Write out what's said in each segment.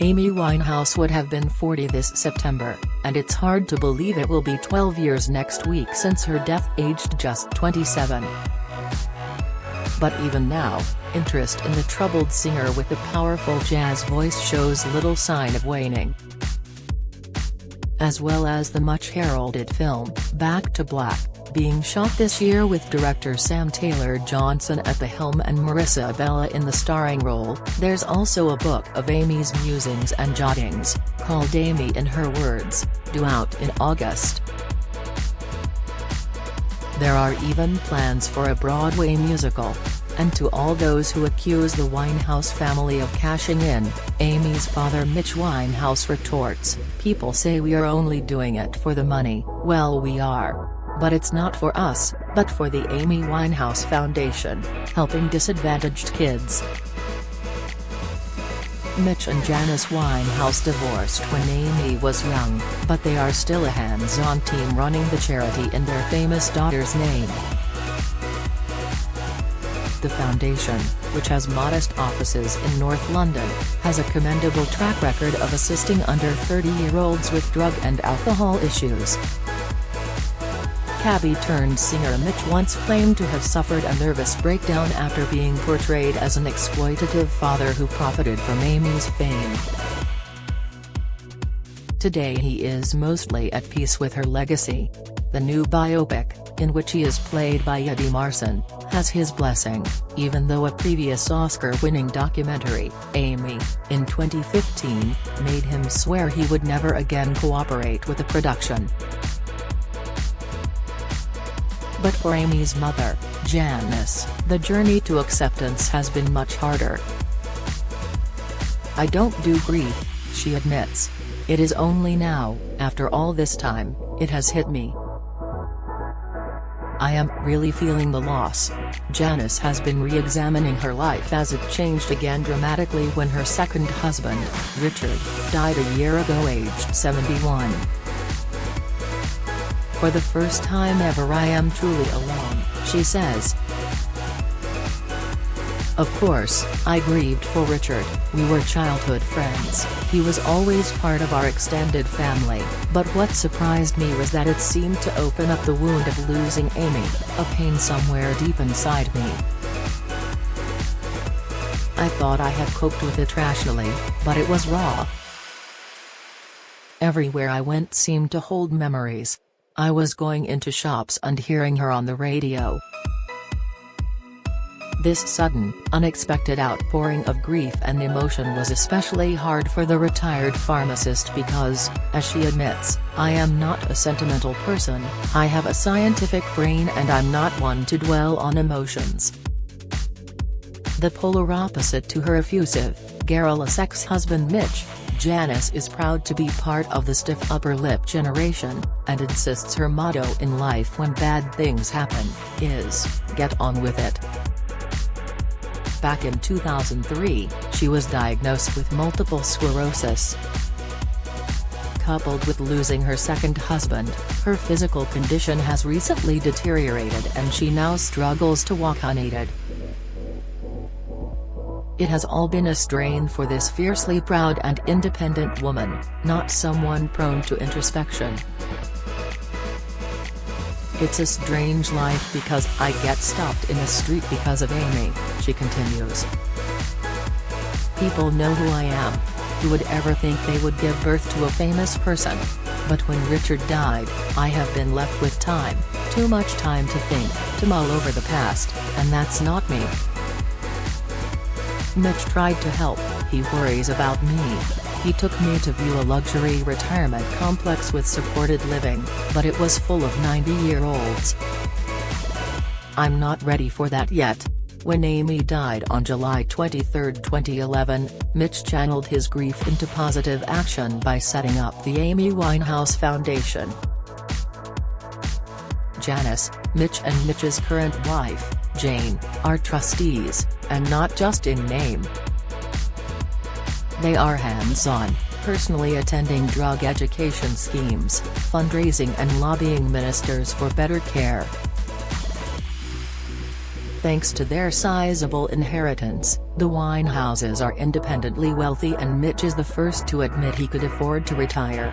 Amy Winehouse would have been 40 this September, and it's hard to believe it will be 12 years next week since her death aged just 27. But even now, interest in the troubled singer with the powerful jazz voice shows little sign of waning. As well as the much-heralded film, Back to Black, being shot this year with director Sam Taylor Johnson at the helm and Marissa Bella in the starring role, there's also a book of Amy's musings and jottings, called Amy in Her Words, due out in August. There are even plans for a Broadway musical. And to all those who accuse the Winehouse family of cashing in, Amy's father Mitch Winehouse retorts, "People say we are only doing it for the money. Well, we are. But it's not for us, but for the Amy Winehouse Foundation, helping disadvantaged kids." Mitch and Janice Winehouse divorced when Amy was young, but they are still a hands-on team running the charity in their famous daughter's name. The foundation, which has modest offices in North London, has a commendable track record of assisting under 30-year-olds with drug and alcohol issues. Cabbie-turned-singer Mitch once claimed to have suffered a nervous breakdown after being portrayed as an exploitative father who profited from Amy's fame. Today he is mostly at peace with her legacy. The new biopic, in which he is played by Eddie Marsan, has his blessing, even though a previous Oscar-winning documentary, Amy, in 2015, made him swear he would never again cooperate with the production. But for Amy's mother, Janice, the journey to acceptance has been much harder. "I don't do grief," she admits. "It is only now, after all this time, it has hit me. I am really feeling the loss." Janice has been re-examining her life as it changed again dramatically when her second husband, Richard, died a year ago aged 71. "For the first time ever I am truly alone," she says. "Of course, I grieved for Richard, we were childhood friends, he was always part of our extended family, but what surprised me was that it seemed to open up the wound of losing Amy, a pain somewhere deep inside me. I thought I had coped with it rationally, but it was raw. Everywhere I went seemed to hold memories. I was going into shops and hearing her on the radio." This sudden, unexpected outpouring of grief and emotion was especially hard for the retired pharmacist because, as she admits, "I am not a sentimental person, I have a scientific brain and I'm not one to dwell on emotions." The polar opposite to her effusive, garrulous ex-husband Mitch, Janice is proud to be part of the stiff upper lip generation, and insists her motto in life when bad things happen, is, "Get on with it." Back in 2003, she was diagnosed with multiple sclerosis. Coupled with losing her second husband, her physical condition has recently deteriorated and she now struggles to walk unaided. It has all been a strain for this fiercely proud and independent woman, not someone prone to introspection. "It's a strange life because I get stopped in the street because of Amy," she continues. "People know who I am. Who would ever think they would give birth to a famous person? But when Richard died, I have been left with time, too much time to think, to mull over the past, and that's not me." Mitch tried to help, "He worries about me. He took me to view a luxury retirement complex with supported living, but it was full of 90-year-olds. I'm not ready for that yet." When Amy died on July 23, 2011, Mitch channeled his grief into positive action by setting up the Amy Winehouse Foundation. Janice, Mitch and Mitch's current wife, Jane, are trustees, and not just in name. They are hands-on, personally attending drug education schemes, fundraising and lobbying ministers for better care. Thanks to their sizable inheritance, the Winehouses are independently wealthy, and Mitch is the first to admit he could afford to retire.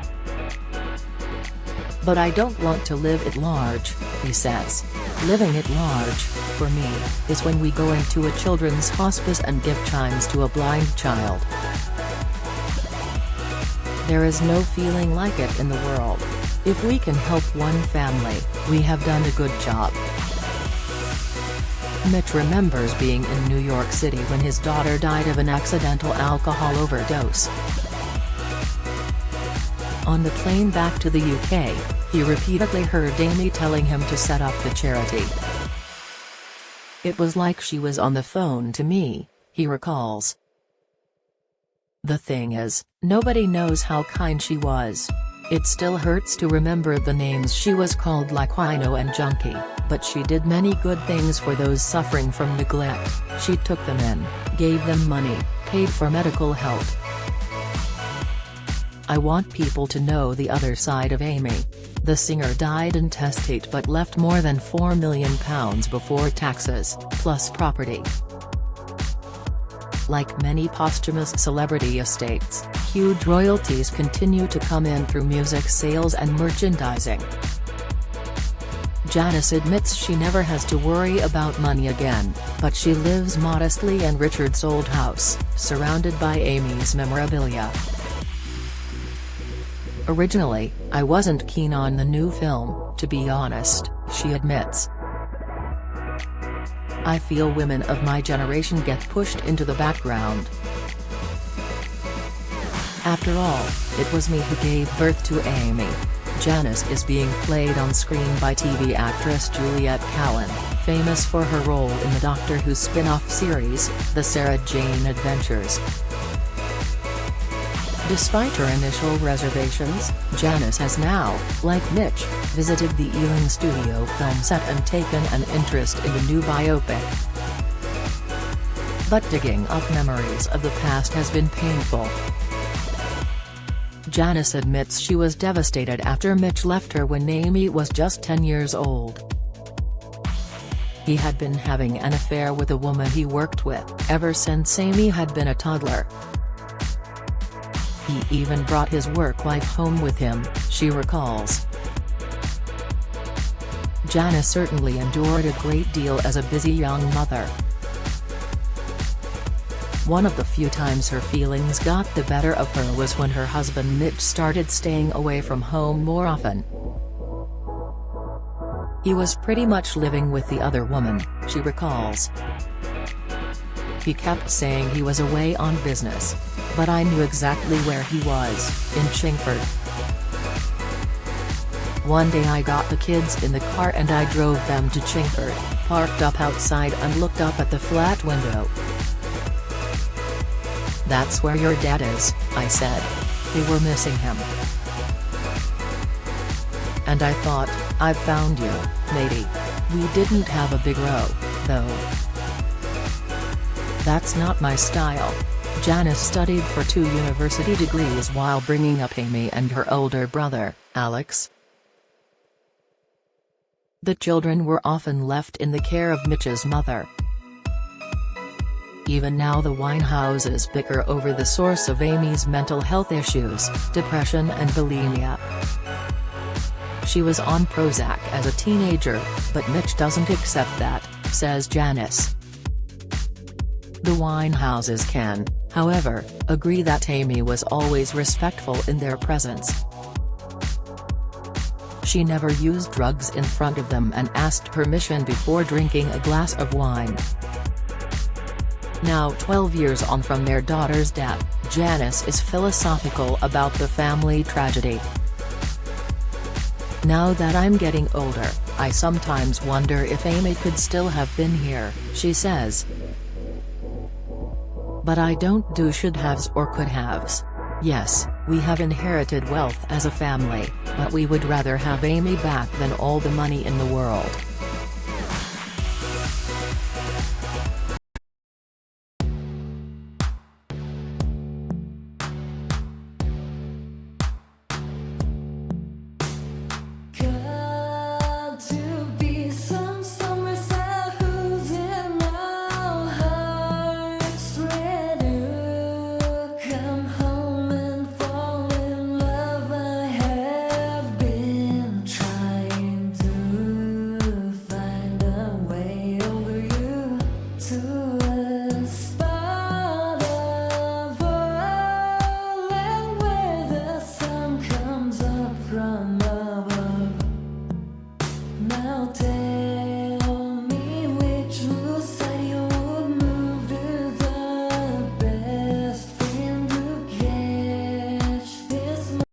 "But I don't want to live at large," he says. "Living at large, for me, is when we go into a children's hospice and give chimes to a blind child. There is no feeling like it in the world. If we can help one family, we have done a good job." Mitch remembers being in New York City when his daughter died of an accidental alcohol overdose. On the plane back to the UK, he repeatedly heard Amy telling him to set up the charity. "It was like she was on the phone to me," he recalls. "The thing is, nobody knows how kind she was. It still hurts to remember the names she was called, like wino and junkie, but she did many good things for those suffering from neglect. She took them in, gave them money, paid for medical help. I want people to know the other side of Amy." The singer died intestate but left more than £4 million before taxes, plus property. Like many posthumous celebrity estates, huge royalties continue to come in through music sales and merchandising. Janice admits she never has to worry about money again, but she lives modestly in Richard's old house, surrounded by Amy's memorabilia. "Originally, I wasn't keen on the new film, to be honest," she admits. "I feel women of my generation get pushed into the background. After all, it was me who gave birth to Amy." Janice is being played on screen by TV actress Juliette Cowan, famous for her role in the Doctor Who spin-off series, The Sarah Jane Adventures. Despite her initial reservations, Janice has now, like Mitch, visited the Ealing Studio film set and taken an interest in the new biopic. But digging up memories of the past has been painful. Janice admits she was devastated after Mitch left her when Amy was just 10 years old. He had been having an affair with a woman he worked with ever since Amy had been a toddler. He even brought his work wife home with him, she recalls. Janice certainly endured a great deal as a busy young mother. One of the few times her feelings got the better of her was when her husband Mitch started staying away from home more often. "He was pretty much living with the other woman," she recalls. "He kept saying he was away on business. But I knew exactly where he was, in Chingford. One day I got the kids in the car and I drove them to Chingford, parked up outside and looked up at the flat window. 'That's where your dad is,' I said. They were missing him. And I thought, I've found you, matey.' We didn't have a big row, though. That's not my style." Janice studied for 2 university degrees while bringing up Amy and her older brother, Alex. The children were often left in the care of Mitch's mother. Even now the Winehouses bicker over the source of Amy's mental health issues, depression and bulimia. "She was on Prozac as a teenager, but Mitch doesn't accept that," says Janice. The Winehouses can, however, agree that Amy was always respectful in their presence. She never used drugs in front of them and asked permission before drinking a glass of wine. Now 12 years on from their daughter's death, Janice is philosophical about the family tragedy. "Now that I'm getting older, I sometimes wonder if Amy could still have been here," she says. "But I don't do should-haves or could-haves. Yes, we have inherited wealth as a family, but we would rather have Amy back than all the money in the world." Got to be some somewhere who's in take